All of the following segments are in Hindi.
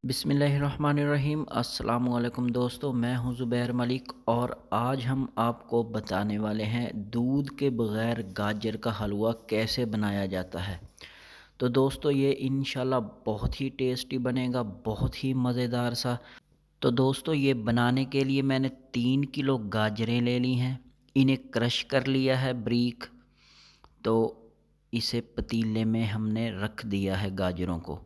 बिस्मिल्लाहिर्रहमानिर्रहीम। अस्सलामुअलैकुम दोस्तों, मैं हूं ज़ुबैर मलिक और आज हम आपको बताने वाले हैं दूध के बग़ैर गाजर का हलवा कैसे बनाया जाता है। तो दोस्तों ये इंशाल्लाह बहुत ही टेस्टी बनेगा, बहुत ही मज़ेदार सा। तो दोस्तों ये बनाने के लिए मैंने 3 किलो गाजरें ले ली हैं। इन्हें क्रश कर लिया है बारीक। तो इसे पतीले में हमने रख दिया है गाजरों को।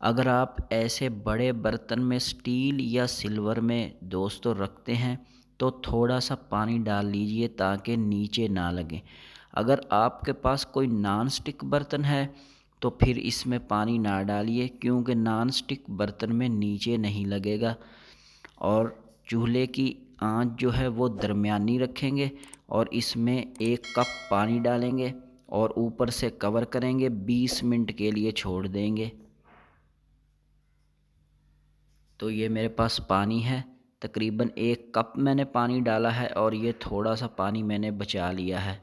अगर आप ऐसे बड़े बर्तन में स्टील या सिल्वर में दोस्तों रखते हैं तो थोड़ा सा पानी डाल लीजिए ताकि नीचे ना लगे। अगर आपके पास कोई नॉन स्टिक बर्तन है तो फिर इसमें पानी ना डालिए, क्योंकि नॉन स्टिक बर्तन में नीचे नहीं लगेगा। और चूल्हे की आंच जो है वो दरमियानी रखेंगे और इसमें 1 कप पानी डालेंगे और ऊपर से कवर करेंगे, 20 मिनट के लिए छोड़ देंगे। तो ये मेरे पास पानी है, तकरीबन 1 कप मैंने पानी डाला है और ये थोड़ा सा पानी मैंने बचा लिया है।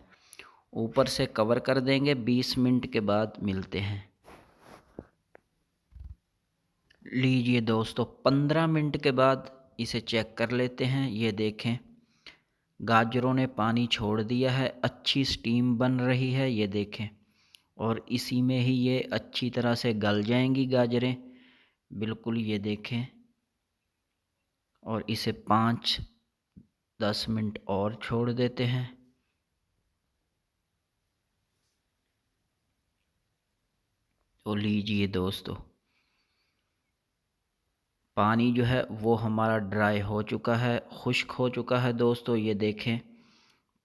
ऊपर से कवर कर देंगे, 20 मिनट के बाद मिलते हैं। लीजिए दोस्तों, 15 मिनट के बाद इसे चेक कर लेते हैं। ये देखें, गाजरों ने पानी छोड़ दिया है, अच्छी स्टीम बन रही है, ये देखें। और इसी में ही ये अच्छी तरह से गल जाएंगी गाजरें, बिल्कुल, ये देखें। और इसे 5-10 मिनट और छोड़ देते हैं। तो लीजिए दोस्तों, पानी जो है वो हमारा ड्राई हो चुका है, खुश्क हो चुका है दोस्तों, ये देखें।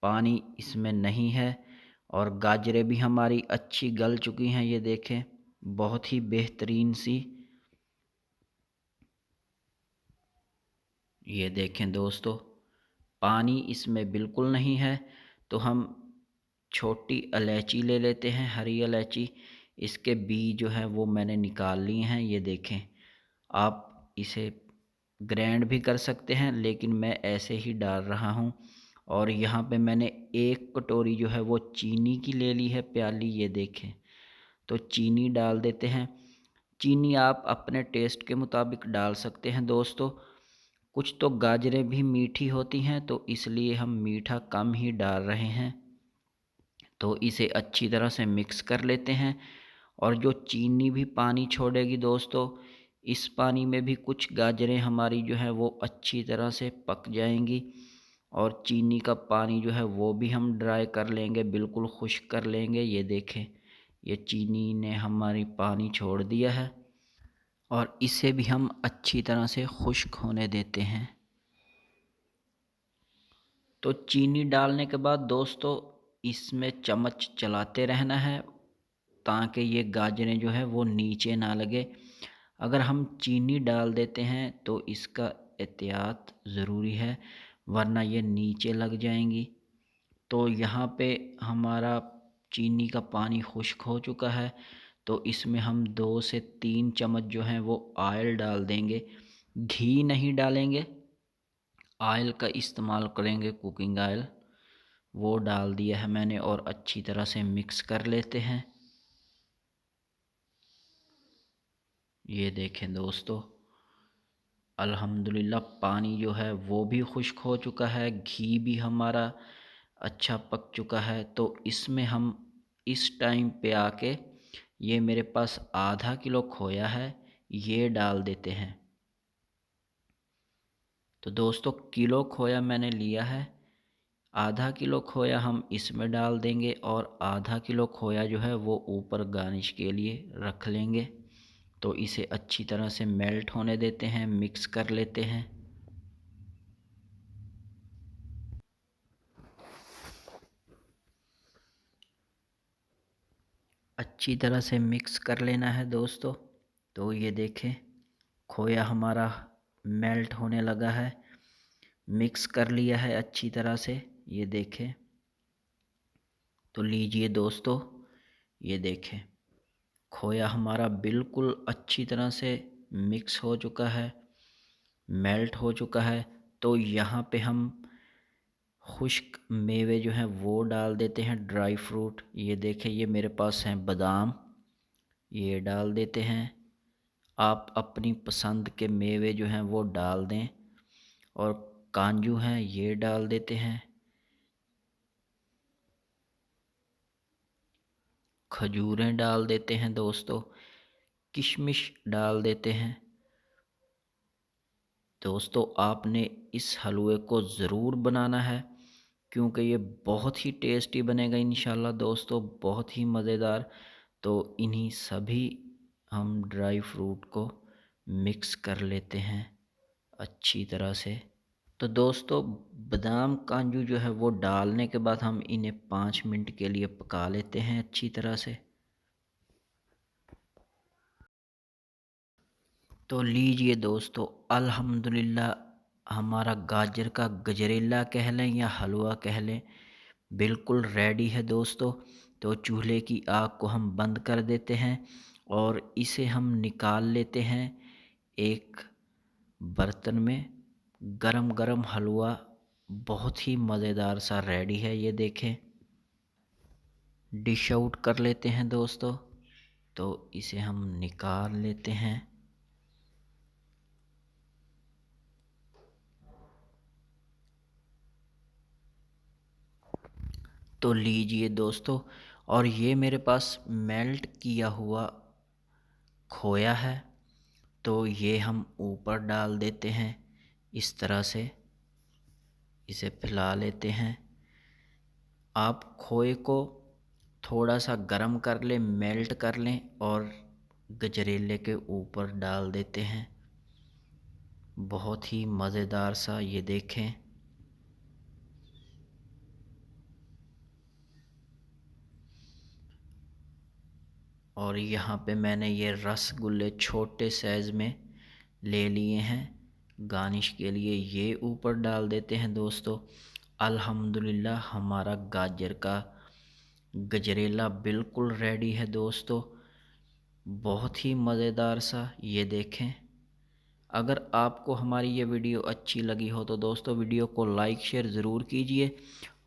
पानी इसमें नहीं है और गाजरें भी हमारी अच्छी गल चुकी हैं, ये देखें, बहुत ही बेहतरीन सी। ये देखें दोस्तों, पानी इसमें बिल्कुल नहीं है। तो हम छोटी इलायची ले लेते हैं, हरी इलायची। इसके बीज जो है वो मैंने निकाल लिए हैं, ये देखें। आप इसे ग्राइंड भी कर सकते हैं, लेकिन मैं ऐसे ही डाल रहा हूँ। और यहाँ पे मैंने 1 कटोरी जो है वो चीनी की ले ली है, प्याली, ये देखें। तो चीनी डाल देते हैं। चीनी आप अपने टेस्ट के मुताबिक डाल सकते हैं दोस्तों। कुछ तो गाजरें भी मीठी होती हैं तो इसलिए हम मीठा कम ही डाल रहे हैं। तो इसे अच्छी तरह से मिक्स कर लेते हैं। और जो चीनी भी पानी छोड़ेगी दोस्तों, इस पानी में भी कुछ गाजरें हमारी जो है वो अच्छी तरह से पक जाएंगी। और चीनी का पानी जो है वो भी हम ड्राई कर लेंगे, बिल्कुल खुश्क कर लेंगे, ये देखें। ये चीनी ने हमारी पानी छोड़ दिया है और इसे भी हम अच्छी तरह से खुश्क होने देते हैं। तो चीनी डालने के बाद दोस्तों इसमें चम्मच चलाते रहना है ताकि ये गाजरें जो है वो नीचे ना लगे। अगर हम चीनी डाल देते हैं तो इसका एहतियात ज़रूरी है, वरना ये नीचे लग जाएंगी। तो यहाँ पे हमारा चीनी का पानी खुश्क हो चुका है। तो इसमें हम 2 से 3 चम्मच जो हैं वो ऑयल डाल देंगे। घी नहीं डालेंगे, ऑयल का इस्तेमाल करेंगे, कुकिंग ऑयल। वो डाल दिया है मैंने और अच्छी तरह से मिक्स कर लेते हैं। ये देखें दोस्तों, अल्हम्दुलिल्लाह पानी जो है वो भी खुश्क हो चुका है, घी भी हमारा अच्छा पक चुका है। तो इसमें हम इस टाइम पे आके, ये मेरे पास आधा किलो खोया है, ये डाल देते हैं। तो दोस्तों किलो खोया मैंने लिया है, आधा किलो खोया हम इसमें डाल देंगे और आधा किलो खोया जो है वो ऊपर गार्निश के लिए रख लेंगे। तो इसे अच्छी तरह से मेल्ट होने देते हैं, मिक्स कर लेते हैं। अच्छी तरह से मिक्स कर लेना है दोस्तों। तो ये देखें, खोया हमारा मेल्ट होने लगा है, मिक्स कर लिया है अच्छी तरह से, ये देखें। तो लीजिए दोस्तों, ये देखें, खोया हमारा बिल्कुल अच्छी तरह से मिक्स हो चुका है, मेल्ट हो चुका है। तो यहाँ पे हम खुश्क मेवे जो हैं वो डाल देते हैं, ड्राई फ्रूट। ये देखें, ये मेरे पास हैं बादाम, ये डाल देते हैं। आप अपनी पसंद के मेवे जो हैं वो डाल दें, और काजू हैं ये डाल देते हैं, खजूरें डाल देते हैं दोस्तों, किशमिश डाल देते हैं। दोस्तों आपने इस हलवे को ज़रूर बनाना है, क्योंकि ये बहुत ही टेस्टी बनेगा इंशाल्लाह दोस्तों, बहुत ही मज़ेदार। तो इन्हीं सभी हम ड्राई फ्रूट को मिक्स कर लेते हैं अच्छी तरह से। तो दोस्तों बादाम काजू जो है वो डालने के बाद हम इन्हें 5 मिनट के लिए पका लेते हैं अच्छी तरह से। तो लीजिए दोस्तों, अल्हम्दुलिल्लाह हमारा गाजर का गजरेला कह लें या हलवा कह लें, बिल्कुल रेडी है दोस्तों। तो चूल्हे की आग को हम बंद कर देते हैं और इसे हम निकाल लेते हैं एक बर्तन में। गरम गरम हलवा बहुत ही मज़ेदार सा रेडी है, ये देखें। डिश आउट कर लेते हैं दोस्तों। तो इसे हम निकाल लेते हैं। तो लीजिए दोस्तों, और ये मेरे पास मेल्ट किया हुआ खोया है, तो ये हम ऊपर डाल देते हैं इस तरह से, इसे फैला लेते हैं। आप खोए को थोड़ा सा गरम कर लें, मेल्ट कर लें और गजरेले के ऊपर डाल देते हैं। बहुत ही मज़ेदार सा, ये देखें। और यहाँ पे मैंने ये रसगुल्ले छोटे साइज़ में ले लिए हैं, गार्निश के लिए ये ऊपर डाल देते हैं दोस्तों। अल्हम्दुलिल्लाह हमारा गाजर का गजरेला बिल्कुल रेडी है दोस्तों, बहुत ही मज़ेदार सा, ये देखें। अगर आपको हमारी ये वीडियो अच्छी लगी हो तो दोस्तों वीडियो को लाइक शेयर ज़रूर कीजिए,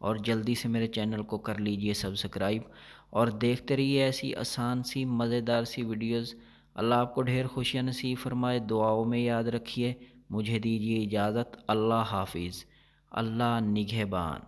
और जल्दी से मेरे चैनल को कर लीजिए सब्सक्राइब, और देखते रहिए ऐसी आसान सी मज़ेदार सी वीडियोज़। अल्लाह आपको ढेर खुशियाँ नसीब फरमाए, दुआओं में याद रखिए। मुझे दीजिए इजाज़त। अल्लाह हाफिज़। अल्लाह निगहबान।